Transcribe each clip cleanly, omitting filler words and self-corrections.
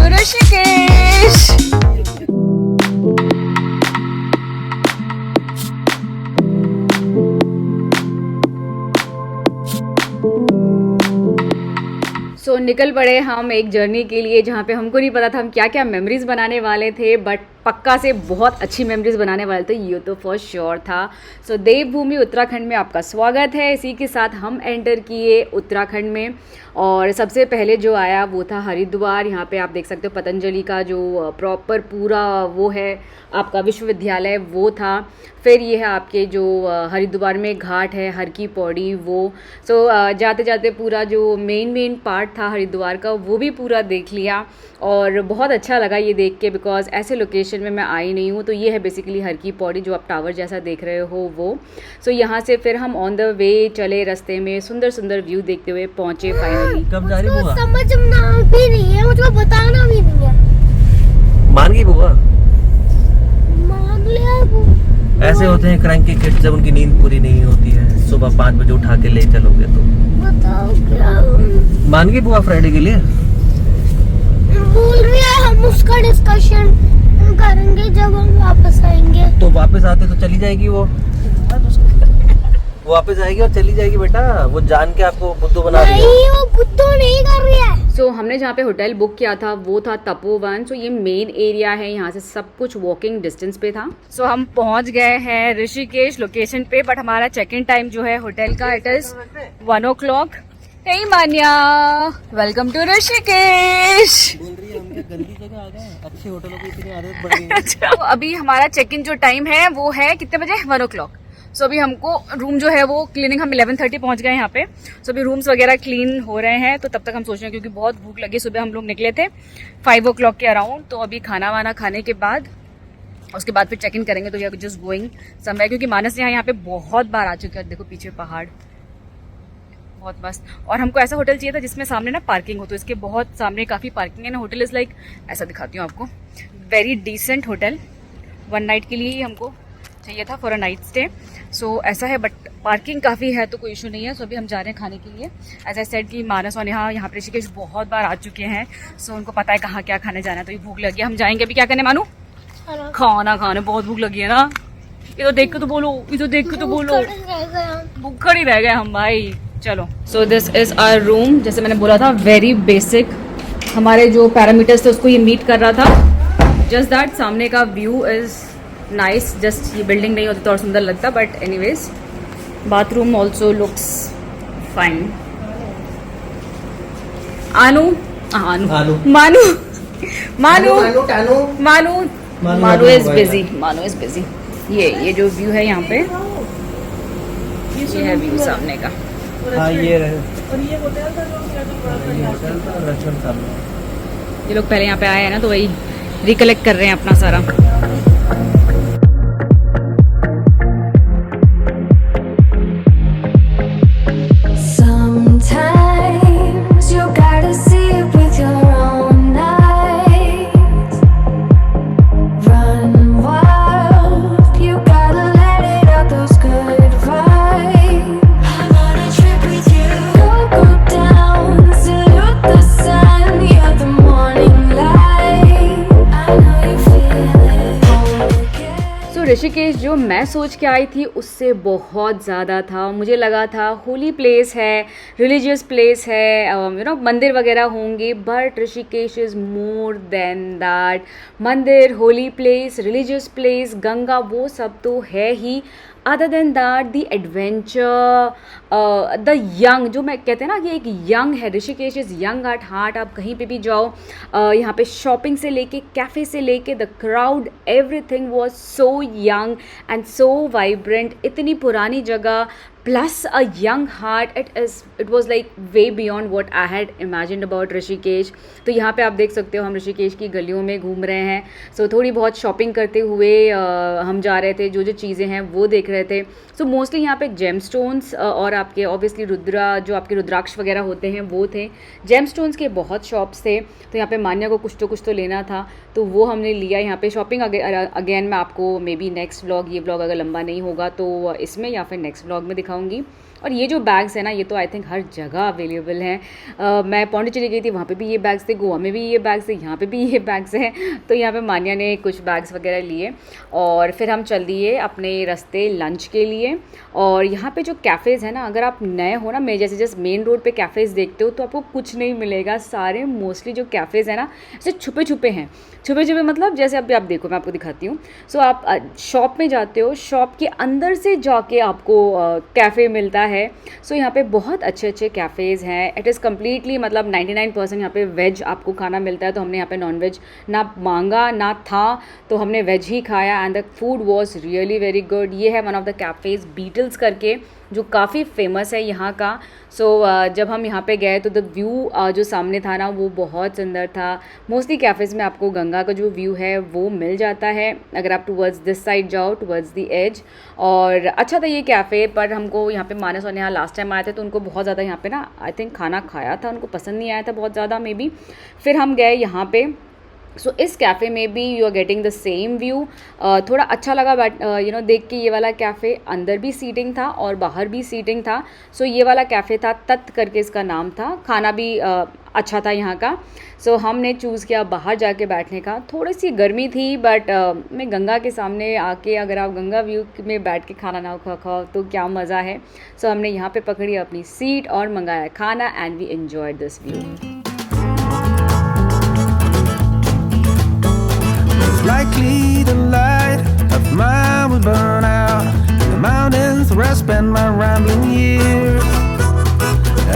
to Rishikesh. सो निकल पड़े हम एक जर्नी के लिए जहाँ पे हमको नहीं पता था हम क्या क्या मेमोरीज बनाने वाले थे, बट पक्का से बहुत अच्छी मेमोरीज बनाने वाले थे, ये तो फॉर श्योर था। सो देवभूमि उत्तराखंड में आपका स्वागत है। इसी के साथ हम एंटर किए उत्तराखंड में और सबसे पहले जो आया वो था हरिद्वार। यहाँ पे आप देख सकते हो पतंजलि का जो प्रॉपर पूरा वो है आपका विश्वविद्यालय वो था। फिर ये है आपके जो हरिद्वार में घाट है हर की पौड़ी वो। सो जाते जाते पूरा जो मेन पार्ट था हरिद्वार का वो भी पूरा देख लिया और बहुत अच्छा लगा ये देख के, बिकॉज ऐसे लोकेशन में मैं आई नहीं हूँ। तो ये है बेसिकली हर की पौड़ी जो आप टावर जैसा देख रहे हो वो। सो यहाँ से फिर हम ऑन द वे चले, रास्ते में सुंदर सुंदर व्यू देखते हुए पहुँचे फाइनली। कब जा रही बुआ? समझना भी नहीं है, मुझको बताना भी नहीं है। मान गई बुआ? मान लिया वो। ऐसे होते हैं क्रैंकी किड्स जब उनकी नींद पूरी नहीं होती है, सुबह 5 बजे उठा के ले चलोगे तो। बताओ क्या मान गई बुआ फ्राइडे के लिए? बोल रही है, हम उसका डिस्कशन करेंगे जब हम वापस आएंगे। तो वापस आते तो चली जाएगी वो वापस आएगी और चली जाएगी बेटा, वो जान के आपको बुद्धू बना रही है। नहीं, वो बुद्धू नहीं कर रही है। सो हमने जहाँ पे होटल बुक किया था वो था तपोवन। सो ये मेन एरिया है, यहाँ से सब कुछ वॉकिंग डिस्टेंस पे था। सो हम पहुँच गए हैं ऋषिकेश लोकेशन पे, बट हमारा चेक इन टाइम जो है होटल का it is 1 o'clock। hey Manya, welcome to Rishikesh. बोल रही है हम क्या गंदी जगह आ गए, अच्छे होटलों की इतनी आदत बढ़ गई है। अच्छा, अभी हमारा चेक इन जो टाइम है वो है कितने बजे? 1 o'clock। सो अभी हमको रूम जो है वो क्लीनिंग, हम 11:30 पहुंच गए यहाँ पे। सो अभी रूम्स वगैरह क्लीन हो रहे हैं, तो तब तक हम सोच रहे हैं क्योंकि बहुत भूख लगी। सुबह हम लोग निकले थे 5 o'clock के अराउंड, तो अभी खाना वाना खाने के बाद उसके बाद फिर चेक इन करेंगे। तो we are just going somewhere, क्योंकि मानस यहाँ पे बहुत बार आ चुके हैं। देखो पीछे पहाड़, बहुत मस्त। और हमको ऐसा होटल चाहिए था जिसमें सामने ना पार्किंग हो, तो इसके बहुत सामने काफ़ी पार्किंग है ना। होटल इज़ लाइक, ऐसा दिखाती हूँ आपको, वेरी डिसेंट होटल। 1 नाइट के लिए ही हमको चाहिए था, फॉर अ नाइट स्टे। सो ऐसा है, बट पार्किंग काफ़ी है तो कोई इशू नहीं है। सो अभी हम जा रहे हैं खाने के लिए। एज आई सेड कि मानस और यहाँ पे ऋषिकेश बहुत बार आ चुके हैं, सो उनको पता है कहाँ क्या खाने जाना है। तो ये भूख लगी है, हम जाएंगे अभी। क्या करने मानू? खाना खाने। बहुत भूख लगी है ना, ये तो देख के तो बोलो, ये तो देख के तो बोलो, भूखड़ ही रह गए हम भाई। चलो, so this is our room. जैसे मैंने बोला था वेरी बेसिक, हमारे जो पैरामीटर्स थे उसको ये मीट कर रहा था। जस्ट दैट सामने का व्यू इज नाइस। जस्ट ये बिल्डिंग नहीं होती तो और सुंदर लगता, but anyways bathroom also looks fine. आनू आनू मानू मानू मानू मानू इज बिजी, मानू इज बिजी। ये जो व्यू है यहाँ पे, ये है व्यू सामने का। हाँ ये रहे। और ये होटल था रक्षण। ये लोग पहले यहाँ पे आए हैं ना, तो वही रिकलेक्ट कर रहे हैं अपना सारा। ऋषिकेश जो मैं सोच के आई थी उससे बहुत ज़्यादा था। मुझे लगा था होली प्लेस है, रिलीजियस प्लेस है, यू नो मंदिर वगैरह होंगे, but Rishikesh is more than that. मंदिर, holy place, religious place, Ganga, वो सब तो है ही। Other than that the adventure, the young, जो मैं कहते हैं ना कि एक यंग है, Rishikesh is young at heart. आप कहीं पे भी जाओ, यहाँ पे शॉपिंग से लेके, कैफ़े से लेके, the crowd, everything was so young and so vibrant. इतनी पुरानी जगह plus a young heart, it was like way beyond what I had imagined about Rishikesh. तो यहाँ पे आप देख सकते हो हम ऋषिकेश की गलियों में घूम रहे हैं। सो थोड़ी बहुत शॉपिंग करते हुए हम जा रहे थे, जो जो चीज़ें हैं वो देख रहे थे। सो मोस्टली यहाँ पे जेम स्टोन्स और आपके ऑब्वियसली जो आपके रुद्राक्ष वगैरह होते हैं वो थे। जेम स्टोन्स के बहुत शॉप्स थे, तो यहाँ पे मान्या को कुछ तो लेना था, तो वो हमने लिया। यहाँ पे शॉपिंग अगेन मैं आपको मे बी नेक्स्ट व्लॉग, ये व्लॉग अगर लंबा नहीं होगा तो इसमें या फिर नेक्स्ट व्लॉग में दिखाऊंगी। और ये जो बैग्स है ना, ये तो आई थिंक हर जगह अवेलेबल हैं। मैं पौंडीचेरी गई थी, वहाँ पे भी ये बैग्स थे, गोवा में भी ये बैग्स थे, यहाँ पे भी ये बैग्स हैं। तो यहाँ पे मान्या ने कुछ बैग्स वगैरह लिए और फिर हम चल दिए अपने रास्ते लंच के लिए। और यहाँ पे जो कैफ़ेज़ है ना, अगर आप नए हो ना, मैं जैसे जस्ट मेन रोड पे कैफ़ेज़ देखते हो तो आपको कुछ नहीं मिलेगा। सारे मोस्टली जो कैफ़ेज़ है ना, ऐसे छुपे छुपे हैं। छुपे छुपे मतलब जैसे अभी आप देखो, मैं आपको दिखाती हूँ। सो आप शॉप में जाते हो, शॉप के अंदर से जाके आपको कैफ़े मिलता है। सो यहाँ पे बहुत अच्छे अच्छे कैफ़ेज़ हैं। इट इज़ कम्प्लीटली मतलब 99% यहाँ पे वेज आपको खाना मिलता है। तो हमने यहाँ पे नॉन वेज ना मांगा ना था, तो हमने वेज ही खाया and the food was really very good. ये है one of the cafes Beatles करके, जो काफ़ी फेमस है यहाँ का। सो जब हम यहाँ पे गए तो द व्यू जो सामने था ना, वो बहुत सुंदर था। मोस्टली कैफ़ेज़ में आपको गंगा का जो व्यू है वो मिल जाता है अगर आप टुवर्ड्स दिस साइड जाओ, टुवर्ड्स द एज। और अच्छा था ये कैफ़े, पर हमको यहाँ पे मानस और यहाँ लास्ट टाइम आए थे तो उनको बहुत ज़्यादा यहाँ पे ना आई थिंक खाना खाया था, उनको पसंद नहीं आया था बहुत ज़्यादा मे बी। फिर हम गए यहाँ पे। सो इस कैफ़े में भी you are getting the same view. थोड़ा अच्छा लगा देख के ये वाला कैफ़े। अंदर भी सीटिंग था और बाहर भी सीटिंग था। सो ये वाला कैफ़े था, तत्त करके इसका नाम था। खाना भी अच्छा था यहाँ का। सो हमने चूज़ किया बाहर जाके बैठने का। थोड़ी सी गर्मी थी, बट मैं गंगा के सामने आके, अगर आप गंगा व्यू में बैठ के खाना ना खाओ तो क्या मज़ा है। सो हमने यहाँ पे पकड़ी अपनी सीट और मंगाया खाना and we enjoyed this view. Likely the light of mine will burn out in the mountains where I spend my rambling years.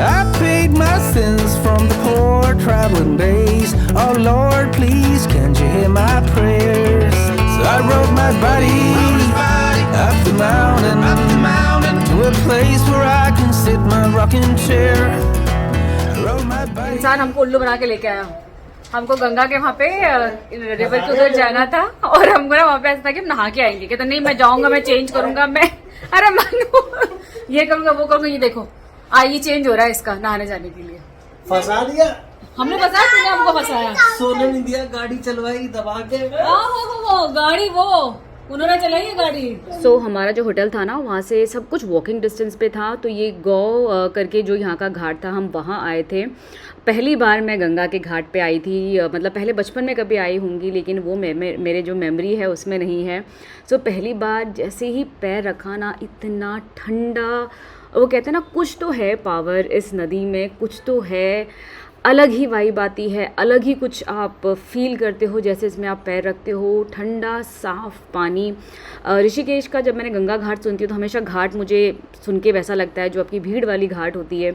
I paid my sins from the poor traveling days. Oh Lord, please can't you hear my prayers? So I rode my body up the mountain to a place where I can sit my rocking chair. I rode my body. इंसान हमको उल्लू बना के लेके आया। हमको गंगा के वहाँ पे रिवर के उधर जाना था और हमको ना वहाँ पे ऐसा था कि हम नहा के आएंगे। कहते नहीं, मैं जाऊंगा, मैं चेंज करूंगा, मैं अरे मानो ये करूंगा वो करूंगा। ये देखो ये चेंज हो रहा है इसका नहाने जाने के लिए। फंसा दिया हमने फंसाया, तूने हमको फंसाया। सोने नहीं दिया, गाड़ी चलवाई दबा के। वो गाड़ी वो उन्होंने चलाई है गाड़ी। सो हमारा जो होटल था ना, वहाँ से सब कुछ वॉकिंग डिस्टेंस पे था। तो ये गौ करके जो यहाँ का घाट था, हम वहाँ आए थे। पहली बार मैं गंगा के घाट पे आई थी। मतलब पहले बचपन में कभी आई होंगी, लेकिन वो मेरे जो मेमोरी है उसमें नहीं है। सो पहली बार जैसे ही पैर रखा ना, इतना ठंडा। वो कहते हैं ना, कुछ तो है पावर इस नदी में, कुछ तो है, अलग ही वाइब आती है, अलग ही कुछ आप फील करते हो जैसे इसमें आप पैर रखते हो। ठंडा साफ़ पानी। ऋषिकेश का जब मैंने गंगा घाट सुनती हूँ तो हमेशा घाट मुझे सुन के वैसा लगता है जो आपकी भीड़ वाली घाट होती है,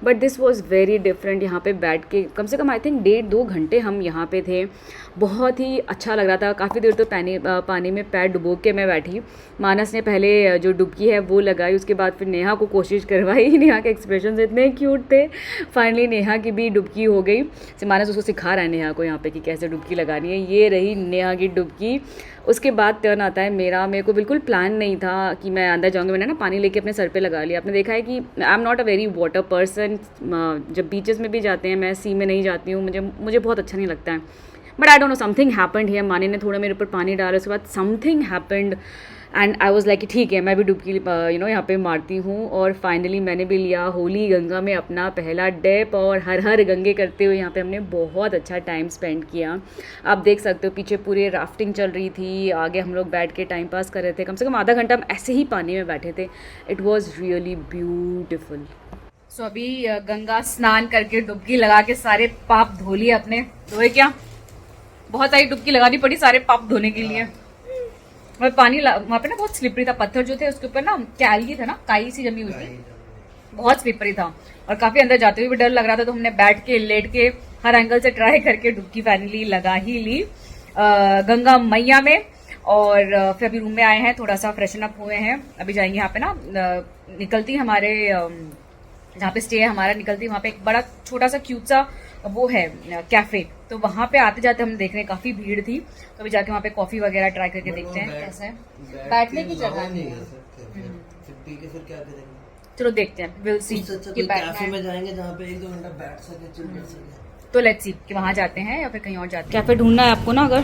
but this was very different. यहाँ पे बैठ के कम से कम आई थिंक 1.5-2 घंटे हम यहाँ पे थे। बहुत ही अच्छा लग रहा था। काफ़ी देर तो पानी में पैर डुबो के मैं बैठी। मानस ने पहले जो डुबकी है वो लगाई, उसके बाद फिर नेहा को कोशिश करवाई। नेहा के एक्सप्रेशन इतने क्यूट थे। फाइनली नेहा की भी डुबकी हो गई। मानस उसको सिखा रहा है नेहा को यहाँ पे कि कैसे डुबकी लगानी है। ये रही नेहा की डुबकी। उसके बाद टर्न आता है मेरे को बिल्कुल प्लान नहीं था कि मैं अंदर जाऊँगी। मैंने ना पानी लेके अपने सर पे लगा लिया। आपने देखा है कि I am not a very water person. जब बीचेस में भी जाते हैं, मैं सी में नहीं जाती हूँ, मुझे बहुत अच्छा नहीं लगता है। But I don't no, something happened here. मानी ने थोड़ा मेरे ऊपर पानी डाला, उसके बाद something happened and I was like ठीक है, मैं भी डुबकी यहाँ पे मारती हूँ। और फाइनली मैंने भी लिया होली गंगा में अपना पहला डिप और हर हर गंगे करते हुए यहाँ पे हमने बहुत अच्छा टाइम स्पेंड किया। आप देख सकते हो पीछे पूरे राफ्टिंग चल रही थी, आगे हम लोग बैठ के टाइम पास कर रहे थे। कम से कम आधा घंटा हम ऐसे ही पानी में बैठे थे। It was really beautiful. So अभी गंगा स्नान करके डुबकी लगा के सारे पाप धो लिए अपने। धोए क्या, बहुत सारी डुबकी लगानी पड़ी सारे पाप धोने के लिए। और पानी वहाँ पे ना बहुत स्लिपरी था। पत्थर जो थे उसके ऊपर ना कैलगी था ना, काई सी जमी हुई थी, बहुत स्लिपरी था और काफी अंदर जाते हुए भी डर लग रहा था। तो हमने बैठ के लेट के हर एंगल से ट्राई करके डुबकी फाइनली लगा ही ली गंगा मैया में। और फिर अभी रूम में आए हैं, थोड़ा सा फ्रेशन अप हुए हैं। अभी जाएंगे यहाँ पे ना, निकलती हमारे जहाँ पे स्टे है हमारा, निकलती वहाँ पे एक बड़ा छोटा सा क्यूट सा वो है कैफे। तो वहाँ पे आते जाते हम देख रहे हैं काफी भीड़ थी। तो अभी जाके वहाँ पे कॉफी वगैरह ट्राई करके देखते हैं कैसा है। बैठने की जगह नहीं है, फिर क्या करेंगे? चलो देखते हैं, विल सी कि कैफे में जाएंगे जहाँ पे 1-2 घंटा बैठ सके, चिल कर सके। तो लेट्स सी कि वहाँ जाते हैं या फिर कहीं और जाते हैं। कैफे ढूंढना है आपको ना, अगर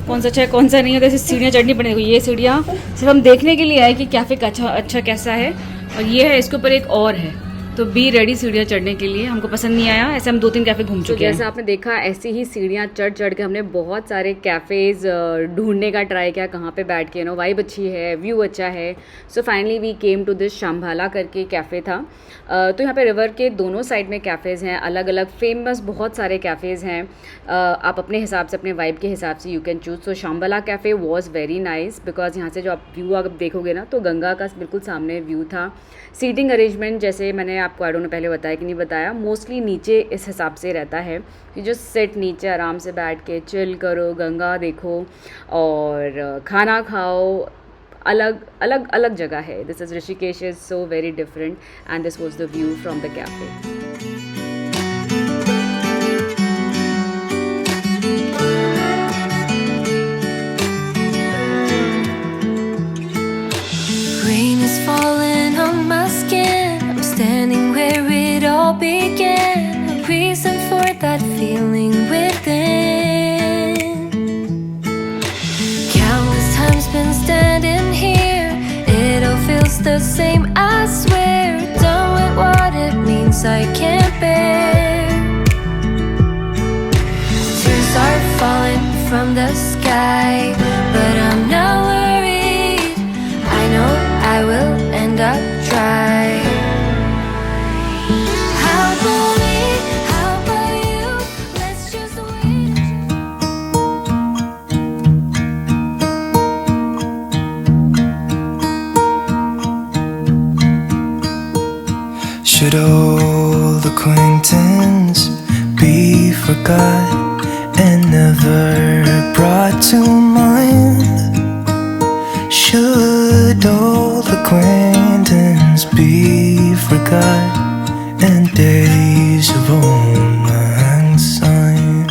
कौन सा अच्छा है कौन सा नहीं है। तो ऐसे सीढ़ियाँ चढ़नी पड़ेगी। ये सीढ़ियाँ सिर्फ हम देखने के लिए है कि कैफे का अच्छा कैसा है। और ये है, इसके ऊपर एक और है। तो बी रेडी सीढ़ियाँ चढ़ने के लिए। हमको पसंद नहीं आया, ऐसे हम 2-3 कैफ़े घूम चुके हैं। जैसे आपने देखा ऐसी ही सीढ़ियाँ चढ़ के हमने बहुत सारे कैफ़ेज़ ढूंढने का ट्राई किया, कहाँ पे बैठ के वाइब अच्छी है, व्यू अच्छा है। So finally we came to this Shambhala करके कैफ़े था। तो यहाँ पे रिवर के दोनों साइड में कैफ़ेज़ हैं, अलग अलग फेमस बहुत सारे कैफ़ेज़ हैं। आप अपने हिसाब से, अपने वाइब के हिसाब से you can choose. So Shambhala cafe was very nice because यहाँ से जो आप व्यू आप देखोगे ना, तो गंगा का बिल्कुल सामने व्यू था। सीटिंग अरेंजमेंट जैसे मैंने आपको ने पहले बताया कि नहीं बताया, मोस्टली नीचे इस हिसाब से रहता है कि जो सिट नीचे आराम से बैठ के चिल करो, गंगा देखो और खाना खाओ। अलग जगह है। This is Rishikesh is so very different and this was the view from the cafe. Standing where it all began, a reason for that feeling within. Countless times been standing here, it all feels the same, I swear. Done with what it means I can't bear. Tears are falling from the sky, but I'm not worried. I know I will end up dry. Should old acquaintance be forgot and never brought to mind? Should old acquaintance be forgot and days of old lang syne?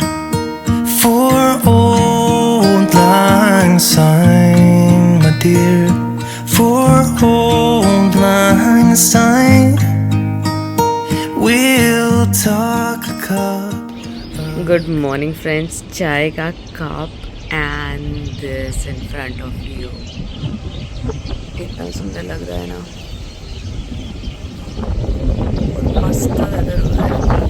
For old lang syne, my dear, for old lang syne. We'll talk a cup. Good morning friends, चाय का cup and this in front of you. कितना सुंदर लग रहा है ना, मस्त weather हो रहा है।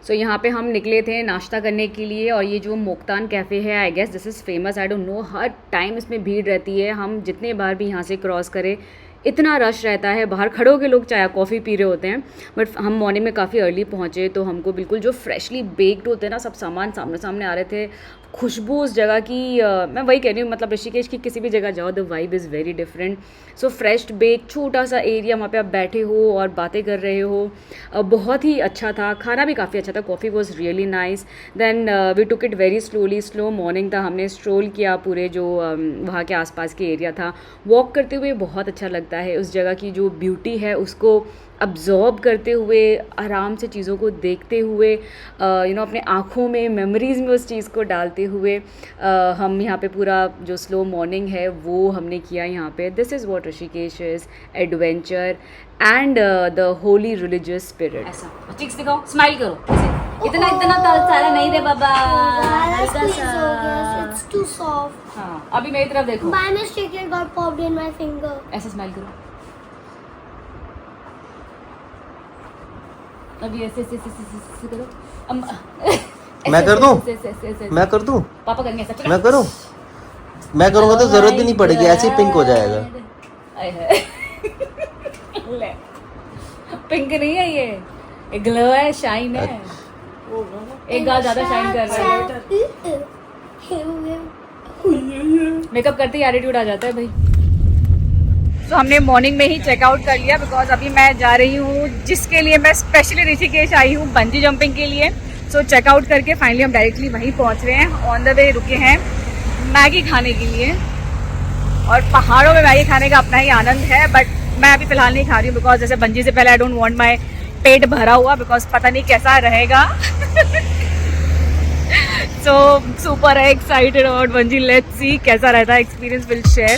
सो यहाँ पे हम निकले थे नाश्ता करने के लिए और ये जो मोक्तान कैफ़े है, I guess this is famous, I don't know, हर टाइम इसमें भीड़ रहती है। हम जितने बार भी यहाँ से क्रॉस करें इतना रश रहता है, बाहर खड़े होकर लोग चाय कॉफ़ी पी रहे होते हैं। बट हम मॉर्निंग में काफ़ी अर्ली पहुँचे तो हमको बिल्कुल जो फ्रेशली बेक्ड होते हैं ना, सब सामान सामने आ रहे थे। खुशबू उस जगह की मैं वही कह रही हूँ, मतलब ऋषिकेश की किसी भी जगह जाओ the vibe is very different. So fresh bake, छोटा सा एरिया, वहाँ पे आप बैठे हो और बातें कर रहे हो, बहुत ही अच्छा था। खाना भी काफ़ी अच्छा था, coffee was really nice. Then we took it very slowly, slow morning था, हमने स्ट्रोल किया पूरे जो वहाँ के आसपास के एरिया था। वॉक करते हुए बहुत अच्छा लगता है, उस जगह की जो ब्यूटी है उसको अब्जॉर्ब करते हुए, आराम से चीज़ों को देखते हुए, अपने आँखों में, मेमोरीज़ में उस चीज़ को डालते हुए हम यहाँ पे पूरा जो स्लो मॉर्निंग है वो हमने किया यहाँ पे। This is what Rishikesh is, adventure and the Holi religious spirit. ऐसा चिक्स दिखाओ, स्माइल करो, इतना सारा नहीं दे बाबा, It's too soft. हाँ, अभी मेरी तरफ देखो। By mistake it got popped in my finger. ऐसे स्माइल करो, अभी ऐसे करो। मैं कर दूं? मैं कर दूं? पापा करेंगे ऐसा। मैं करूं? मैं करूंगा तो जरूरत भी नहीं पड़ेगी, ऐसे ही पिंक हो जाएगा। पिंक नहीं है ये ग्लो है, शाइन है। एक गाल ज्यादा शाइन कर रहा है। मेकअप करते ही एटीट्यूड आ जाता है भाई। तो हमने मॉर्निंग में ही चेकआउट कर लिया बिकॉज अभी मैं जा रही हूँ जिसके लिए मैं स्पेशली ऋषिकेश आई हूँ, बंजी जंपिंग के लिए। सो चेकआउट करके फाइनली हम डायरेक्टली वहीं पहुँच रहे हैं। ऑन द वे रुके हैं मैगी खाने के लिए और पहाड़ों में मैगी खाने का अपना ही आनंद है। बट मैं अभी फ़िलहाल नहीं खा रही हूँ बिकॉज जैसे बंजी से पहले आई डोंट वांट माय पेट भरा हुआ बिकॉज पता नहीं कैसा रहेगा। So super excited about bungee, let's see कैसा रहता है एक्सपीरियंस, विल शेयर।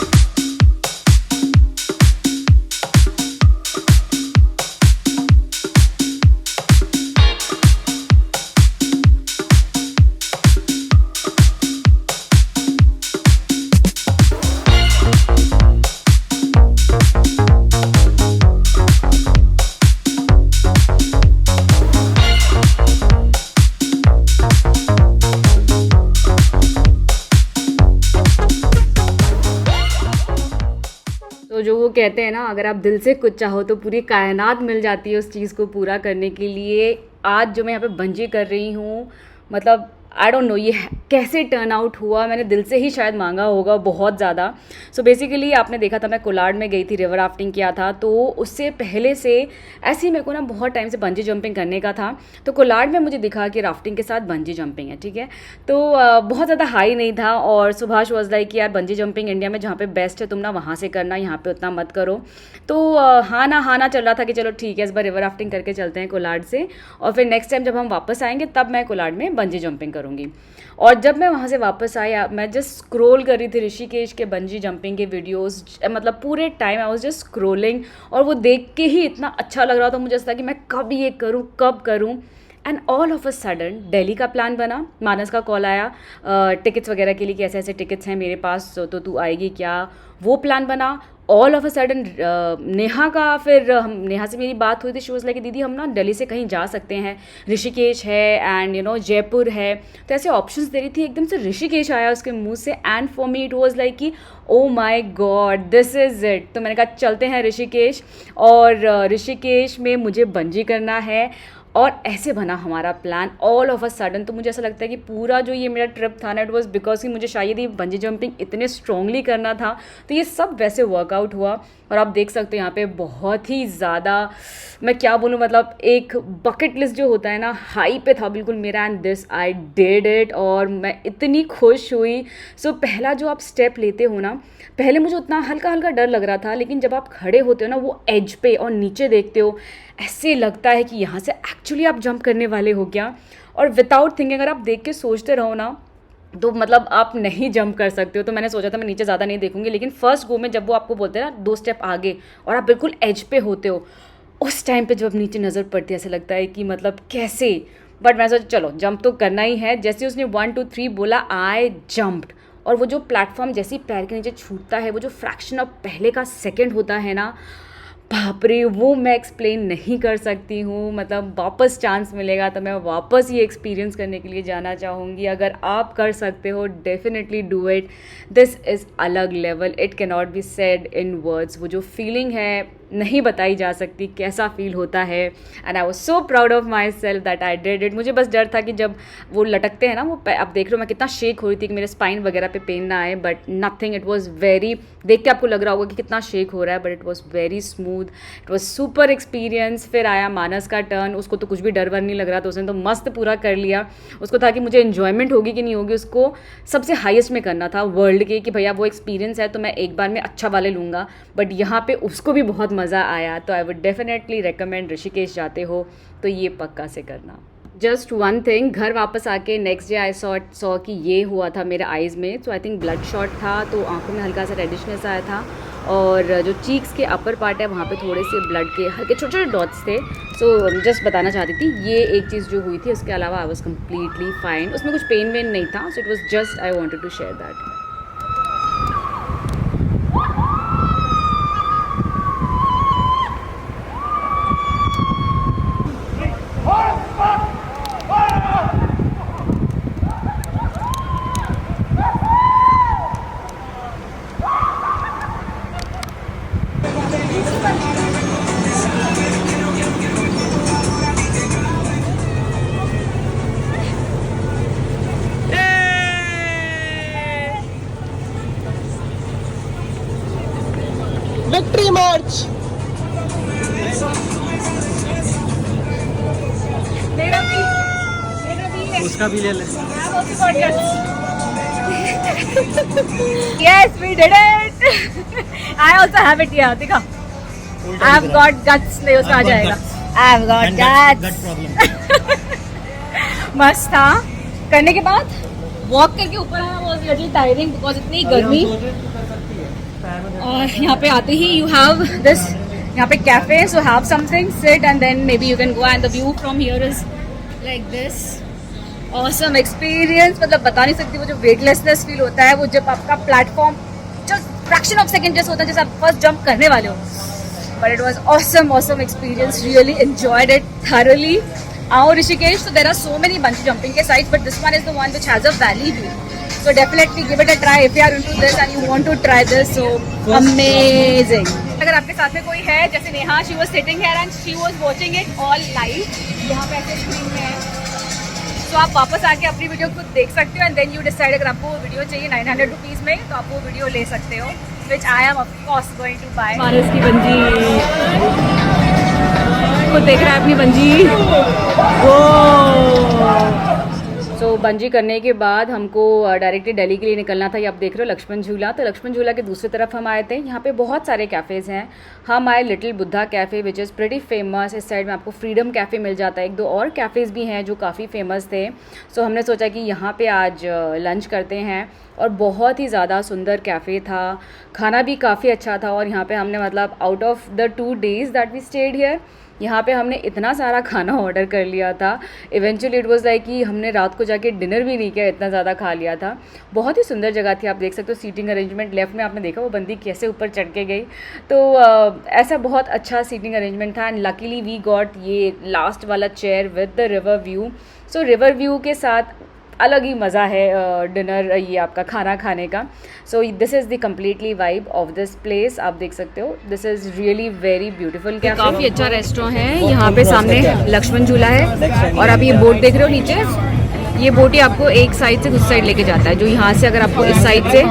जो वो कहते हैं ना, अगर आप दिल से कुछ चाहो तो पूरी कायनात मिल जाती है उस चीज़ को पूरा करने के लिए। आज जो मैं यहाँ पे बंजी कर रही हूँ, मतलब आई डोंट नो ये कैसे टर्न आउट हुआ, मैंने दिल से ही शायद मांगा होगा बहुत ज़्यादा। सो बेसिकली आपने देखा था मैं कोलाड में गई थी, रिवर राफ्टिंग किया था, तो उससे पहले से ऐसे ही मेरे को ना बहुत टाइम से बंजी जंपिंग करने का था। तो कोलाड में मुझे दिखा कि राफ्टिंग के साथ बंजी जंपिंग है, ठीक है। तो बहुत ज़्यादा हाई नहीं था और सुभाष वाज लाइक कि यार बंजी जंपिंग इंडिया में जहाँ पे बेस्ट है तुम ना वहाँ से करना, यहाँ पे उतना मत करो। तो हाँ ना चल रहा था कि चलो ठीक है इस बार रिवर राफ्टिंग करके चलते हैं कोलाड से, और फिर नेक्स्ट टाइम जब हम वापस आएंगे तब मैं कोलाड में बंजी जंपिंग करूँगी। और जब मैं वहाँ से वापस आया, मैं जस्ट स्क्रॉल कर रही थी ऋषिकेश के बंजी जंपिंग के वीडियोस, मतलब पूरे time I was just scrolling, और वो देख के ही इतना अच्छा लग रहा था मुझे, ऐसा कि मैं कब ये करूँ कब करूँ। And all of a sudden Delhi का प्लान बना, मानस का कॉल आया टिकट्स वगैरह के लिए कि ऐसे ऐसे टिकट्स हैं मेरे पास, तो तू आएगी क्या, वो प्लान बना। All of a sudden Neha का, फिर नेहा से मेरी बात हुई थी, शी वाज लाइक दीदी हम ना दिल्ली से कहीं जा सकते हैं, ऋषिकेश है एंड यू नो जयपुर है, तो ऐसे ऑप्शंस दे रही थी। एकदम से ऋषिकेश आया उसके मुंह से, and for me it was like कि oh my god this is it. तो मैंने कहा चलते हैं ऋषिकेश, और ऋषिकेश में मुझे बंजी करना है, और ऐसे बना हमारा plan all of a sudden. तो मुझे ऐसा लगता है कि पूरा जो ये मेरा ट्रिप था ना, इट वाज बिकॉज कि मुझे शायद ये बंजी जंपिंग इतने स्ट्रांगली करना था, तो ये सब वैसे वर्कआउट हुआ। और आप देख सकते हो यहाँ पे बहुत ही ज़्यादा, मैं क्या बोलूँ, मतलब एक बकेट लिस्ट जो होता है ना, हाई पे था बिल्कुल मेरा, and this I did it, और मैं इतनी खुश हुई। सो पहला जो आप स्टेप लेते हो ना, पहले मुझे उतना हल्का हल्का डर लग रहा था, लेकिन जब आप खड़े होते हो ना वो एज पे और नीचे देखते हो, ऐसे लगता है कि यहाँ से एक्चुअली आप जंप करने वाले हो क्या। और विदाउट थिंकिंग अगर आप देख के सोचते रहो ना, तो मतलब आप नहीं जंप कर सकते हो। तो मैंने सोचा था मैं नीचे ज़्यादा नहीं देखूंगी, लेकिन फर्स्ट गो में जब वो आपको बोलते हैं ना 2 स्टेप आगे और आप बिल्कुल एज पे होते हो, उस टाइम पे जब नीचे नज़र पड़ती है ऐसा लगता है कि मतलब कैसे, बट मैं सोचा चलो जंप तो करना ही है। जैसे उसने 1 2 3 बोला, आई जंप्ड, और वो जो प्लेटफॉर्म जैसे ही पैर के नीचे छूटता है, वो जो फ्रैक्शन ऑफ पहले का सेकंड होता है ना, बाप रे, वो मैं एक्सप्लेन नहीं कर सकती हूँ। मतलब वापस चांस मिलेगा तो मैं वापस ये एक्सपीरियंस करने के लिए जाना चाहूँगी। अगर आप कर सकते हो definitely do it, this is अलग level, it can not be said in words. वो जो फीलिंग है नहीं बताई जा सकती कैसा फील होता है, and I was so proud of my self that I did it. मुझे बस डर था कि जब वो लटकते हैं ना, वो आप देख रहे हो मैं कितना शेक हो रही थी कि मेरे स्पाइन वगैरह पे पेन ना आए, but nothing, it was very, देख के आपको लग रहा होगा कि कितना शेक हो रहा है, but it was very smooth, it was super experience. फिर आया मानस का टर्न, उसको तो कुछ भी डर वर नहीं लग रहा था, उसने तो मस्त पूरा कर लिया। उसको था कि मुझे इन्जॉयमेंट होगी कि नहीं होगी, उसको सबसे हाईएस्ट में करना था वर्ल्ड के, कि भैया वो एक्सपीरियंस है तो मैं एक बार में अच्छा वाले लूँगा, बट यहाँ पे उसको भी बहुत मज़ा आया। तो I would definitely recommend, Rishikesh जाते हो तो ये पक्का से करना। जस्ट वन थिंग, घर वापस आके नेक्स्ट डे आई सॉ कि ये हुआ था मेरे आइज़ में, तो आई थिंक ब्लड शॉट था, तो आंखों में हल्का सा रेडिशनेस आया था, और जो चीक्स के अपर पार्ट है वहाँ पे थोड़े से ब्लड के हल्के छोटे छोटे डॉट्स थे। सो जस्ट बताना चाहती थी ये एक चीज़ जो हुई थी, उसके अलावा आई वॉज कम्प्लीटली फाइन, उसमें कुछ पेन वेन नहीं था। So it was just I wanted to share that. Victory march. उसका भी ले ले। Yes, we did it. I also have it here. देखो, I've got guts. नहीं उसका आ जाएगा। I've got guts. मस्त था। करने के बाद वॉक करके ऊपर आना was little tiring because इतनी गर्मी। और यहाँ पे आते ही you have this, यहाँ पे cafe, so have something, sit and then maybe you can go, and the view from here is like this. Awesome experience, मतलब बता नहीं सकती वो जो weightlessness फील होता है, वो जब आपका platform just fraction of second जैसे होता है जैसे आप फर्स्ट जंप करने वाले हो। But it was awesome experience, really enjoyed it thoroughly. आओ Rishikesh, so there are so many bungee jumping के sites, but this one is the one which has a valley view. So definitely give it a try if you are into this and you want to try this. So amazing. अगर आपके साथ में कोई है जैसे Neha, she was sitting here and she was watching it all live. यहाँ पे ऐसे स्क्रीन में है, तो आप वापस आके अपनी वीडियो खुद देख सकते हो एंड देन यू डिसाइड अगर आपको वो वीडियो चाहिए 900 रुपीज़ में तो आप वो वीडियो ले सकते हो, which I am of course going to buy. मानस की बंजी खुद देख रहा है अपनी बंजी। सो बंजी करने के बाद हमको डायरेक्टली दिल्ली के लिए निकलना था। ये आप देख रहे हो लक्ष्मण झूला, तो लक्ष्मण झूला के दूसरी तरफ हम आए थे। यहाँ पे बहुत सारे कैफ़ेज़ हैं। हम आए little Buddha cafe which is pretty famous. इस साइड में आपको फ्रीडम कैफ़े मिल जाता है। एक दो और कैफ़ेज़ भी हैं जो काफ़ी फेमस थे। सो हमने सोचा कि यहाँ पे आज लंच करते हैं और बहुत ही ज़्यादा सुंदर कैफ़े था, खाना भी काफ़ी अच्छा था। और यहाँ पे हमने मतलब out of the 2 days that we stayed here, यहाँ पे हमने इतना सारा खाना ऑर्डर कर लिया था। इवेंचुअली इट वाज लाइक कि हमने रात को जाके डिनर भी नहीं किया, इतना ज़्यादा खा लिया था। बहुत ही सुंदर जगह थी, आप देख सकते हो सीटिंग अरेंजमेंट। लेफ्ट में आपने देखा वो बंदी कैसे ऊपर चढ़ के गई, तो ऐसा बहुत अच्छा सीटिंग अरेंजमेंट था। एंड लकीली वी गॉट ये लास्ट वाला chair with the river view. So river view के साथ अलग ही मज़ा है डिनर, ये आपका खाना खाने का। So this is the completely vibe of this place. आप देख सकते हो this is really very beautiful. काफ़ी अच्छा रेस्टोरेंट है। यहाँ पे सामने लक्ष्मण झूला है और आप ये बोट देख रहे हो नीचे, ये बोट ही आपको एक साइड से उस साइड लेके जाता है। जो यहाँ से अगर आपको इस साइड से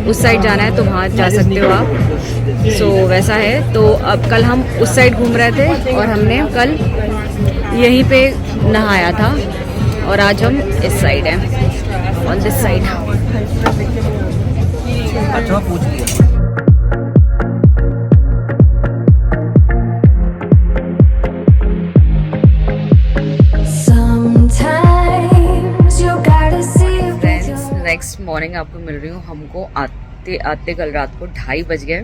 उस साइड जाना है तो वहाँ जा सकते हो आप। सो वैसा है। तो अब कल हम उस साइड घूम रहे थे और हमने कल यहीं पे नहाया था और आज हम इस साइड हैं, ऑन दिस साइड। अच्छा पूछ लिया। नेक्स्ट मॉर्निंग आपको मिल रही हूँ। हमको आते आते कल रात को 2:30 बज गए,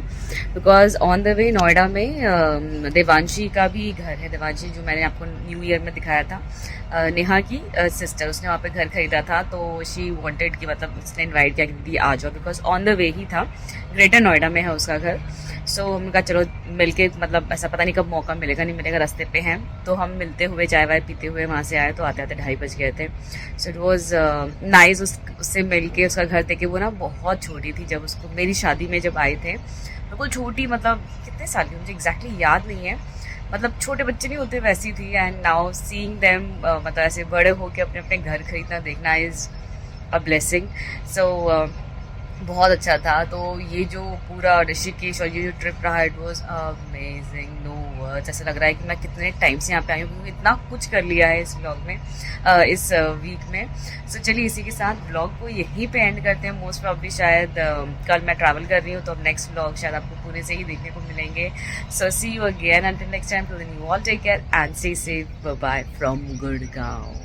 because on the way Noida में देवांशी का भी घर है। देवांशी जो मैंने आपको न्यू ईयर में दिखाया था, नेहा की सिस्टर, उसने वहाँ पे घर खरीदा था। तो शी वांटेड कि मतलब उसने इनवाइट किया कि दीदी आ जाओ, बिकॉज ऑन द वे ही था। ग्रेटर नोएडा में है उसका घर। सो हमने कहा चलो मिलके, मतलब ऐसा पता नहीं कब मौका मिलेगा नहीं मिलेगा, रास्ते पे हैं तो हम मिलते हुए चाय वाय पीते हुए वहाँ से आए। तो आते आते 2:30 बज गए थे। सो इट वॉज नाइस उससे मिल के। उसका घर देखे, वो ना बहुत छोटी थी जब उसको मेरी शादी में जब आए थे, बिल्कुल छोटी, मतलब कितने साल की मुझे एग्जैक्टली याद नहीं है, मतलब छोटे बच्चे नहीं होते वैसी थी। एंड नाउ सीइंग देम, मतलब ऐसे बड़े होके अपने अपने घर खरीदना देखना इज़ अ ब्लेसिंग। सो बहुत अच्छा था। तो ये जो पूरा ऋषिकेश और ये जो ट्रिप रहा, it was amazing, no words. ऐसा लग रहा है कि मैं कितने टाइम से यहाँ पे आई हूँ, क्योंकि इतना कुछ कर लिया है इस व्लॉग में, इस वीक में। सो चलिए इसी के साथ व्लॉग को यहीं पे एंड करते हैं। मोस्ट प्रॉब्ली शायद कल मैं ट्रैवल कर रही हूँ, तो अब नेक्स्ट व्लॉग शायद आपको पुणे से ही देखने को मिलेंगे। So see you again, until next time, till then you all take care and stay safe, bye from Gurgaon.